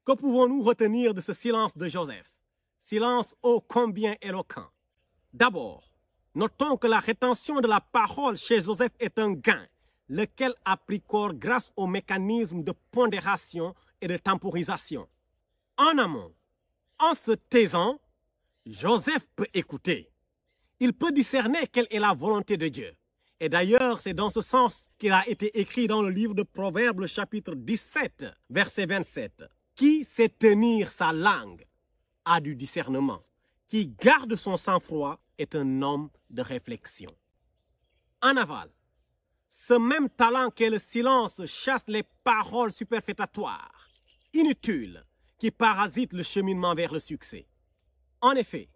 Que pouvons-nous retenir de ce silence de Joseph? Silence ô combien éloquent. D'abord, notons que la rétention de la parole chez Joseph est un gain, lequel a pris corps grâce au mécanisme de pondération et de temporisation. En amont, en se taisant, Joseph peut écouter. Il peut discerner quelle est la volonté de Dieu. Et d'ailleurs, c'est dans ce sens qu'il a été écrit dans le livre de Proverbes, le chapitre 17, verset 27. Qui sait tenir sa langue a du discernement. Qui garde son sang-froid est un homme de réflexion. En aval, ce même talent qu'est le silence chasse les paroles superfétatoires, inutiles, qui parasitent le cheminement vers le succès. En effet,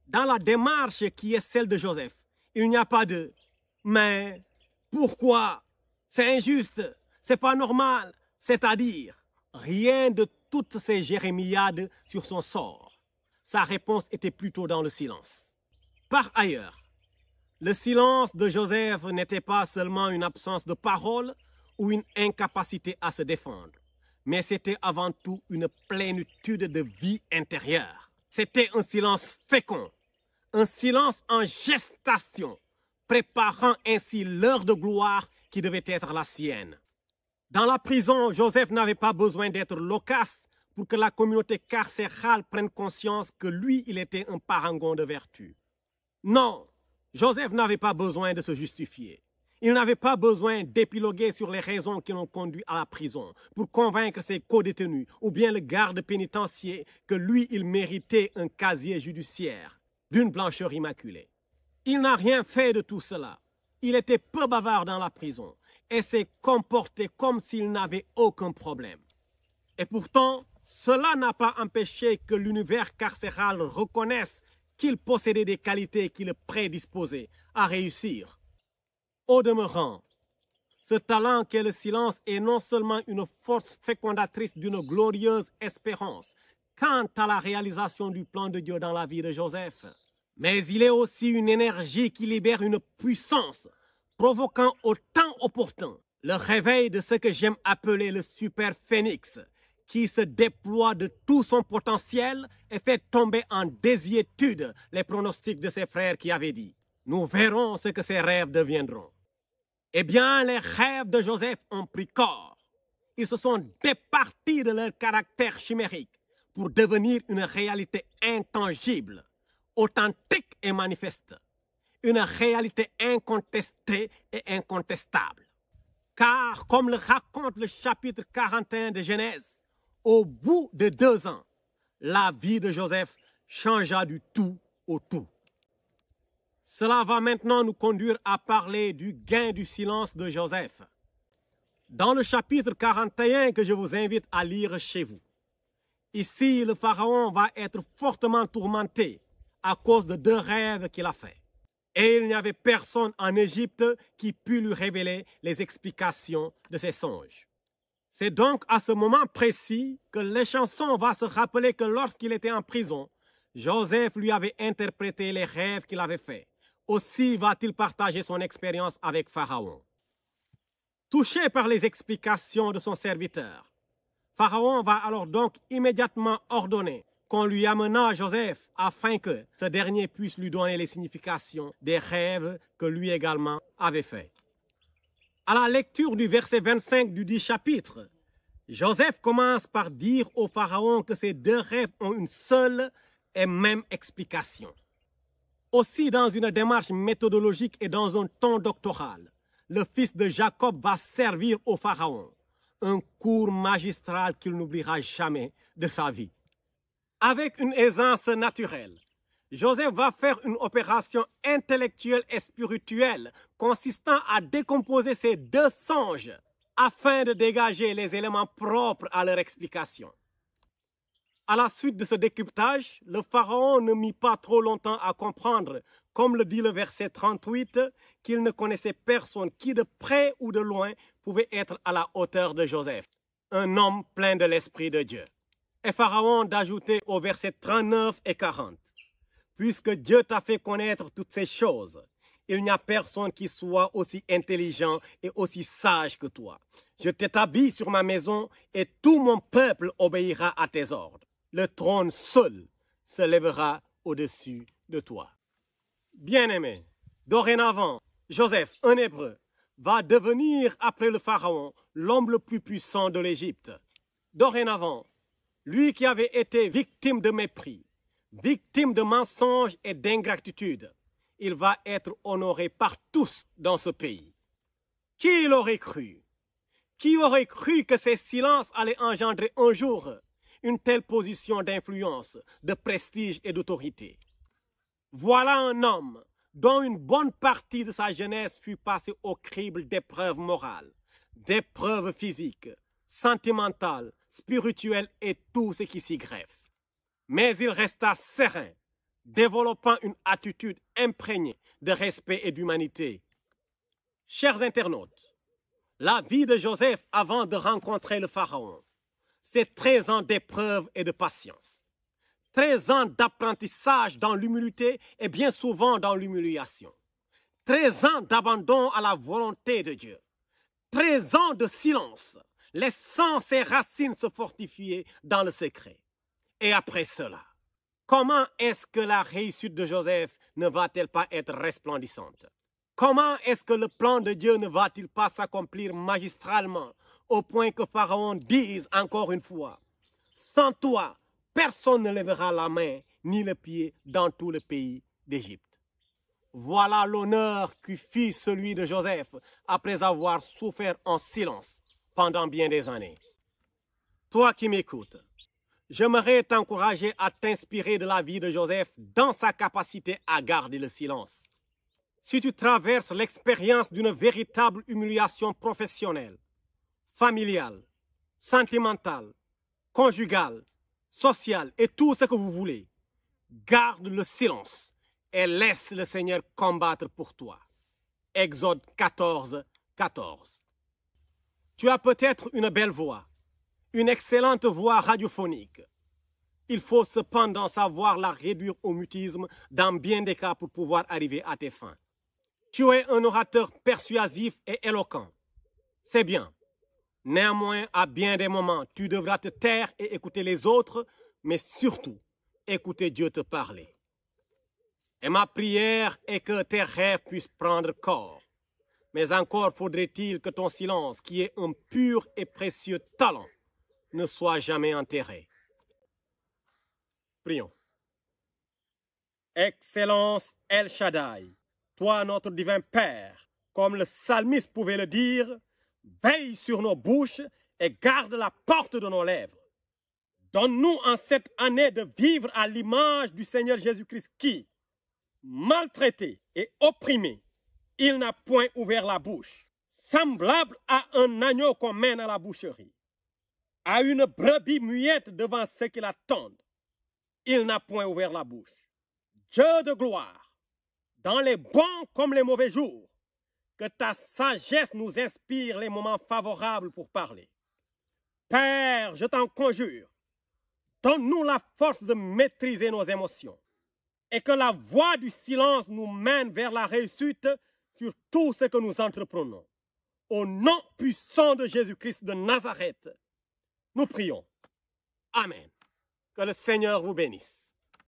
dans la démarche qui est celle de Joseph, il n'y a pas de « mais pourquoi? C'est injuste, c'est pas normal », c'est-à-dire rien de toutes ces jérémiades sur son sort. Sa réponse était plutôt dans le silence. Par ailleurs, le silence de Joseph n'était pas seulement une absence de parole ou une incapacité à se défendre, mais c'était avant tout une plénitude de vie intérieure. C'était un silence fécond, un silence en gestation, préparant ainsi l'heure de gloire qui devait être la sienne. Dans la prison, Joseph n'avait pas besoin d'être loquace pour que la communauté carcérale prenne conscience que lui, il était un parangon de vertu. Non, Joseph n'avait pas besoin de se justifier. Il n'avait pas besoin d'épiloguer sur les raisons qui l'ont conduit à la prison pour convaincre ses co-détenus ou bien le garde pénitentiaire que lui, il méritait un casier judiciaire d'une blancheur immaculée. Il n'a rien fait de tout cela. Il était peu bavard dans la prison et s'est comporté comme s'il n'avait aucun problème. Et pourtant, cela n'a pas empêché que l'univers carcéral reconnaisse qu'il possédait des qualités qui le prédisposaient à réussir. Au demeurant, ce talent qu'est le silence est non seulement une force fécondatrice d'une glorieuse espérance quant à la réalisation du plan de Dieu dans la vie de Joseph, mais il est aussi une énergie qui libère une puissance, provoquant au temps opportun le réveil de ce que j'aime appeler le super phénix, qui se déploie de tout son potentiel et fait tomber en désuétude les pronostics de ses frères qui avaient dit « Nous verrons ce que ces rêves deviendront ». Eh bien, les rêves de Joseph ont pris corps. Ils se sont départis de leur caractère chimérique pour devenir une réalité intangible, authentique et manifeste, une réalité incontestée et incontestable. Car, comme le raconte le chapitre 41 de Genèse, au bout de 2 ans, la vie de Joseph changea du tout au tout. Cela va maintenant nous conduire à parler du gain du silence de Joseph. Dans le chapitre 41 que je vous invite à lire chez vous, ici le pharaon va être fortement tourmenté à cause de 2 rêves qu'il a faits. Et il n'y avait personne en Égypte qui put lui révéler les explications de ses songes. C'est donc à ce moment précis que l'échanson va se rappeler que lorsqu'il était en prison, Joseph lui avait interprété les rêves qu'il avait faits. Aussi va-t-il partager son expérience avec Pharaon. Touché par les explications de son serviteur, Pharaon va alors donc immédiatement ordonner qu'on lui amenât Joseph afin que ce dernier puisse lui donner les significations des rêves que lui également avait faits. À la lecture du verset 25 du 10 chapitre, Joseph commence par dire au Pharaon que ces 2 rêves ont une seule et même explication. Aussi, dans une démarche méthodologique et dans un ton doctoral, le fils de Jacob va servir au Pharaon un cours magistral qu'il n'oubliera jamais de sa vie. Avec une aisance naturelle, Joseph va faire une opération intellectuelle et spirituelle consistant à décomposer ces 2 songes afin de dégager les éléments propres à leur explication. À la suite de ce décryptage, le pharaon ne mit pas trop longtemps à comprendre, comme le dit le verset 38, qu'il ne connaissait personne qui de près ou de loin pouvait être à la hauteur de Joseph, un homme plein de l'Esprit de Dieu. Et Pharaon d'ajouter au verset 39 et 40, « Puisque Dieu t'a fait connaître toutes ces choses, Il n'y a personne qui soit aussi intelligent et aussi sage que toi. Je t'établis sur ma maison et tout mon peuple obéira à tes ordres. Le trône seul se lèvera au-dessus de toi. Bien-aimé, dorénavant, Joseph, un Hébreu, va devenir, après le Pharaon, l'homme le plus puissant de l'Égypte. Dorénavant, lui qui avait été victime de mépris, victime de mensonges et d'ingratitude, il va être honoré par tous dans ce pays. Qui l'aurait cru? Qui aurait cru que ces silences allaient engendrer un jour une telle position d'influence, de prestige et d'autorité? Voilà un homme dont une bonne partie de sa jeunesse fut passée au crible d'épreuves morales, d'épreuves physiques, sentimentales, spirituelles et tout ce qui s'y greffe. Mais il resta serein, développant une attitude imprégnée de respect et d'humanité. Chers internautes, la vie de Joseph avant de rencontrer le Pharaon, c'est 13 ans d'épreuve et de patience. 13 ans d'apprentissage dans l'humilité et bien souvent dans l'humiliation. 13 ans d'abandon à la volonté de Dieu. 13 ans de silence, laissant ses racines se fortifier dans le secret. Et après cela, comment est-ce que la réussite de Joseph ne va-t-elle pas être resplendissante? Comment est-ce que le plan de Dieu ne va-t-il pas s'accomplir magistralement au point que Pharaon dise encore une fois, « Sans toi, personne ne lèvera la main ni le pied dans tout le pays d'Égypte. » Voilà l'honneur qui fut celui de Joseph après avoir souffert en silence pendant bien des années. Toi qui m'écoutes, j'aimerais t'encourager à t'inspirer de la vie de Joseph dans sa capacité à garder le silence. Si tu traverses l'expérience d'une véritable humiliation professionnelle, familiale, sentimentale, conjugale, sociale et tout ce que vous voulez, garde le silence et laisse le Seigneur combattre pour toi. Exode 14, 14. Tu as peut-être une belle voix, une excellente voix radiophonique. Il faut cependant savoir la réduire au mutisme dans bien des cas pour pouvoir arriver à tes fins. Tu es un orateur persuasif et éloquent. C'est bien. Néanmoins, à bien des moments, tu devras te taire et écouter les autres, mais surtout, écouter Dieu te parler. Et ma prière est que tes rêves puissent prendre corps. Mais encore faudrait-il que ton silence, qui est un pur et précieux talent, ne soit jamais enterré. Prions. Excellence El Shaddai, toi notre divin Père, comme le psalmiste pouvait le dire, veille sur nos bouches et garde la porte de nos lèvres. Donne-nous en cette année de vivre à l'image du Seigneur Jésus-Christ qui, maltraité et opprimé, il n'a point ouvert la bouche, semblable à un agneau qu'on mène à la boucherie, à une brebis muette devant ceux qui l'attendent. Il n'a point ouvert la bouche. Dieu de gloire, dans les bons comme les mauvais jours, que ta sagesse nous inspire les moments favorables pour parler. Père, je t'en conjure, donne-nous la force de maîtriser nos émotions et que la voie du silence nous mène vers la réussite sur tout ce que nous entreprenons. Au nom puissant de Jésus-Christ de Nazareth, nous prions. Amen. Que le Seigneur vous bénisse.